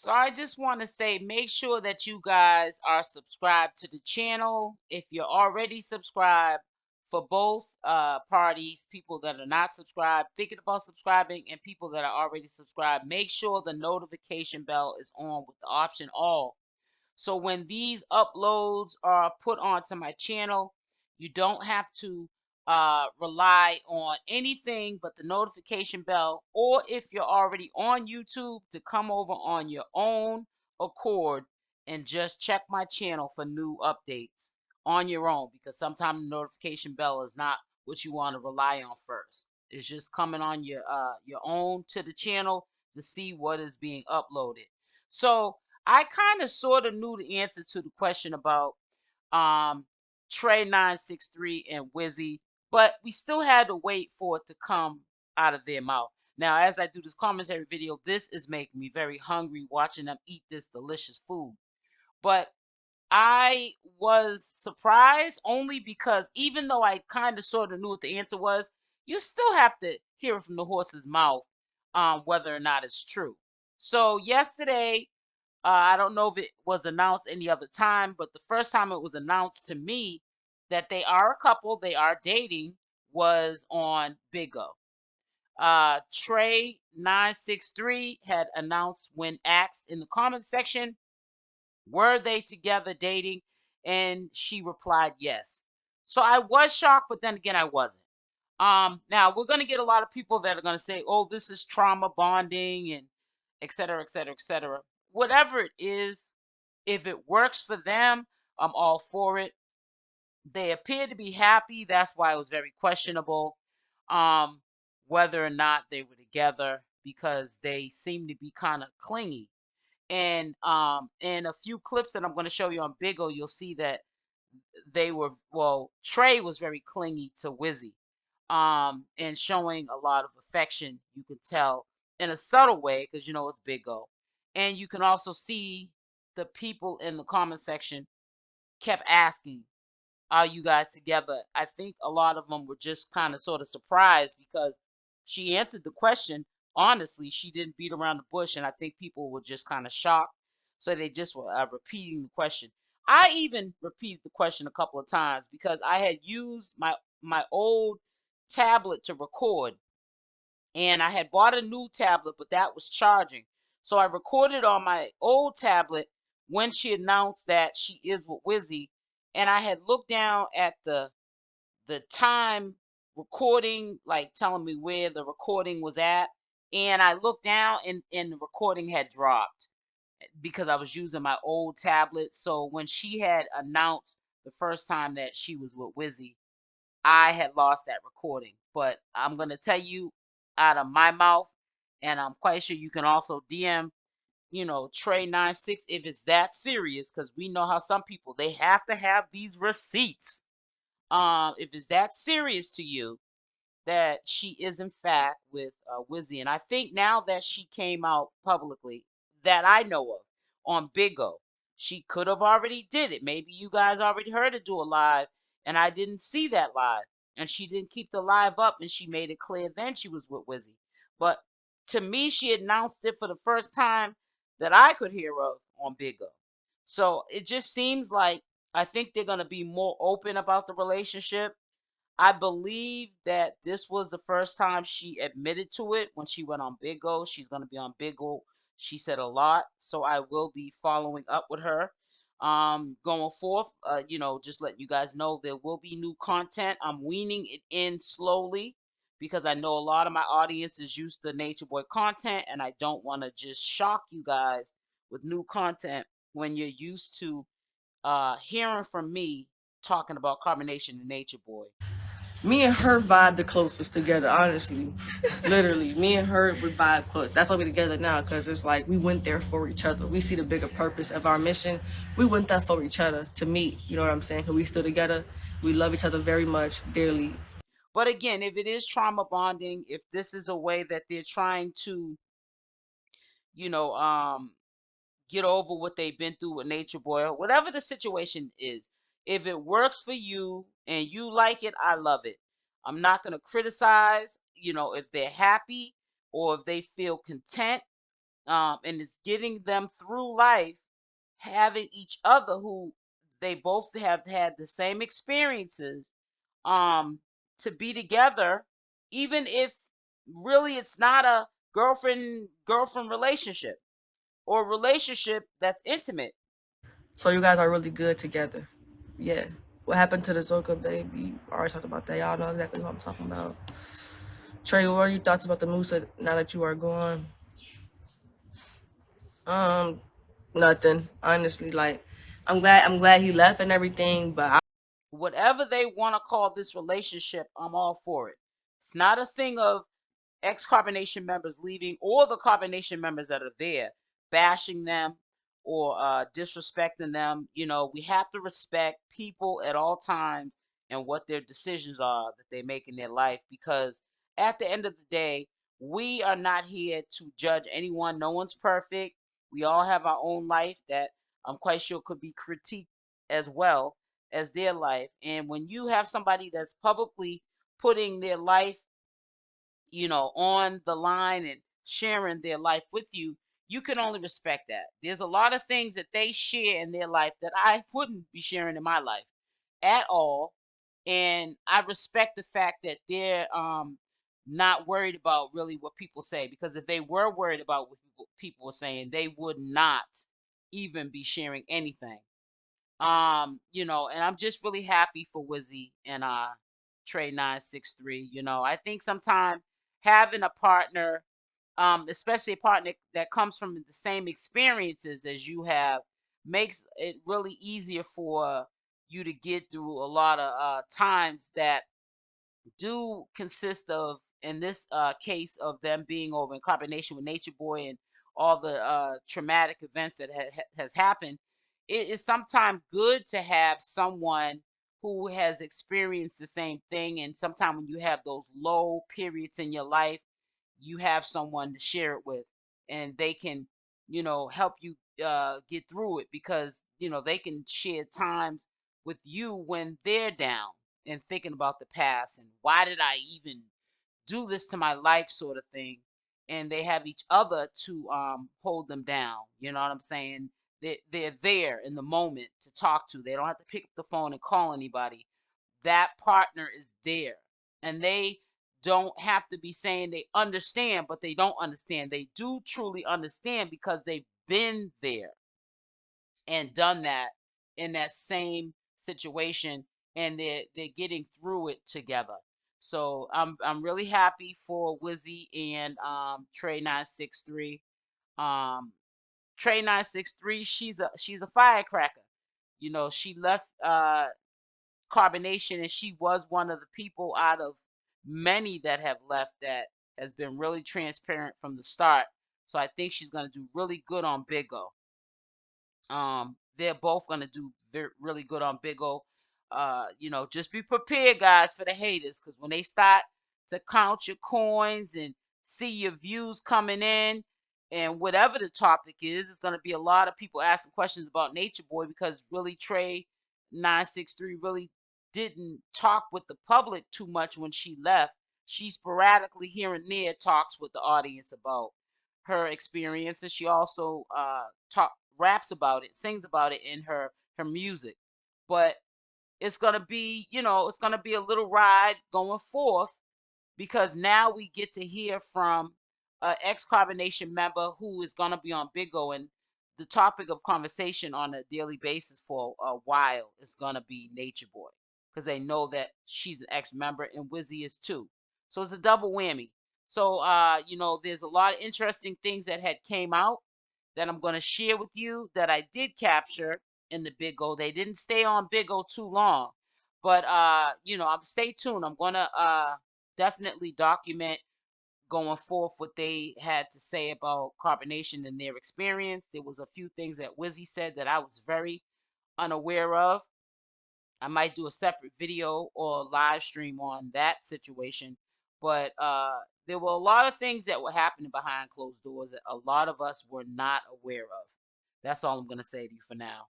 So I just want to say, make sure that you guys are subscribed to the channel. If you're already subscribed, for both parties, people that are not subscribed, thinking about subscribing, and people that are already subscribed, make sure the notification bell is on with the option all. So when these uploads are put onto my channel, you don't have to rely on anything but the notification bell, or if you're already on YouTube, to come over on your own accord and just check my channel for new updates on your own, because sometimes the notification bell is not what you want to rely on first. It's just coming on your own to the channel to see what is being uploaded. So I kind of sort of knew the answer to the question about um 𝗪𝗛𝗪𝗧𝗧 and Wizzy, but we still had to wait for it to come out of their mouth. Now, as I do this commentary video, this is making me very hungry watching them eat this delicious food. But I was surprised only because even though I kind of sort of knew what the answer was, you still have to hear it from the horse's mouth whether or not it's true. So yesterday, I don't know if it was announced any other time, but the first time it was announced to me that they are a couple, they are dating, was on Bigo. 𝗪𝗛𝗪𝗧𝗧 had announced when asked in the comment section, were they together dating? And she replied yes. So I was shocked, but then again, I wasn't. Now we're gonna get a lot of people that are gonna say, "Oh, this is trauma bonding," and et cetera, et cetera, et cetera. Whatever it is, if it works for them, I'm all for it. They appear to be happy. That's why it was very questionable um, whether or not they were together, because they seem to be kind of clingy. And in a few clips that I'm going to show you on Bigo, you'll see that they were, well, Trey was very clingy to Wizzy, and showing a lot of affection. You could tell in a subtle way because you know it's Bigo, and you can also see the people in the comment section kept asking, "Are you guys together?" I think a lot of them were just kind of sort of surprised because she answered the question honestly. She didn't beat around the bush, and I think people were just kind of shocked, so they just were repeating the question. I even repeated the question a couple of times because I had used my old tablet to record, and I had bought a new tablet, but that was charging. So I recorded on my old tablet when she announced that she is with Wizzy, and I had looked down at the time recording, like telling me where the recording was at, and I looked down and the recording had dropped because I was using my old tablet. So when she had announced the first time that she was with Wizzy, I had lost that recording. But I'm going to tell you out of my mouth, and I'm quite sure you can also DM, 𝗪𝗛𝗪𝗧𝗧 if it's that serious, because we know how some people, they have to have these receipts. If it's that serious to you, that she is in fact with Wizzy. And I think now that she came out publicly, that I know of, on Bigo, she could have already did it. Maybe you guys already heard her do a live, and I didn't see that live, and she didn't keep the live up, and she made it clear then she was with Wizzy. But to me, she announced it for the first time that I could hear of on Bigo. So it just seems like I think they're going to be more open about the relationship. I believe that this was the first time she admitted to it when she went on Bigo. She's going to be on Bigo. She said a lot, so I will be following up with her going forth. Just letting you guys know there will be new content. I'm weaning it in slowly because I know a lot of my audience is used to Natureboy content, and I don't want to just shock you guys with new content when you're used to hearing from me talking about carbonation and Natureboy. Me and her vibe the closest together, honestly. Literally, me and her would vibe close. That's why we're together now, because it's like we went there for each other. We see the bigger purpose of our mission. We went there for each other to meet. You know what I'm saying? Because we still together. We love each other very much, dearly. But again, if it is trauma bonding, if this is a way that they're trying to, you know, um, get over what they've been through with Natureboy, or whatever the situation is, if it works for you and you like it, I love it. I'm not going to criticize, if they're happy or if they feel content and it's getting them through life, having each other who they both have had the same experiences, um, to be together, even if really it's not a girlfriend relationship or relationship that's intimate. So you guys are really good together. Yeah. What happened to the Zoca baby? I already talked about that. Y'all know exactly what I'm talking about. Trey, what are your thoughts about the moose now that you are gone? Um, Nothing. Honestly, like I'm glad he left and everything, but Whatever they want to call this relationship, I'm all for it. It's not a thing of ex-carbonation members leaving or the carbonation members that are there bashing them or disrespecting them. We have to respect people at all times and what their decisions are that they make in their life, because at the end of the day, we are not here to judge anyone. No one's perfect. We all have our own life that I'm quite sure could be critiqued as well as their life. And when you have somebody that's publicly putting their life, on the line and sharing their life with you, you can only respect that. There's a lot of things that they share in their life that I wouldn't be sharing in my life at all. And I respect the fact that they're not worried about really what people say, because if they were worried about what people were saying, they would not even be sharing anything. And I'm just really happy for Wizzy and Trey963. I think sometimes having a partner, especially a partner that comes from the same experiences as you have, makes it really easier for you to get through a lot of times that do consist of, in this case, of them being over in combination with Nature Boy and all the traumatic events that has happened. It is sometimes good to have someone who has experienced the same thing, and sometimes when you have those low periods in your life, you have someone to share it with, and they can, help you get through it, because they can share times with you when they're down and thinking about the past and why did I even do this to my life, sort of thing. And they have each other to hold them down. You know what I'm saying? They're there in the moment to talk to. They don't have to pick up the phone and call anybody. That partner is there, and they don't have to be saying they understand, but they don't understand. They do truly understand because they've been there and done that in that same situation, and they're getting through it together. So I'm really happy for Wizzy and Trey963. Um Trey963, she's a firecracker. She left Carbonation, and she was one of the people out of many that have left that has been really transparent from the start. So I think she's going to do really good on Bigo. They're both gonna do really good on Bigo. Just be prepared, guys, for the haters, because when they start to count your coins and see your views coming in, and whatever the topic is, it's gonna be a lot of people asking questions about Nature Boy, because really Trey963 really didn't talk with the public too much when she left. She sporadically here and there talks with the audience about her experience, and she also raps about it, sings about it in her music. But it's gonna be a little ride going forth, because now we get to hear from an ex-carbonation member who is gonna be on Bigo, and the topic of conversation on a daily basis for a while is gonna be Nature Boy, because they know that she's an ex-member and Wizzy is too. So it's a double whammy. So there's a lot of interesting things that had came out that I'm gonna share with you that I did capture in the Bigo. They didn't stay on Bigo too long, but I'm stay tuned. I'm gonna definitely document going forth what they had to say about carbonation and their experience. There was a few things that Wizzy said that I was very unaware of. I might do a separate video or live stream on that situation. But there were a lot of things that were happening behind closed doors that a lot of us were not aware of. That's all I'm going to say to you for now.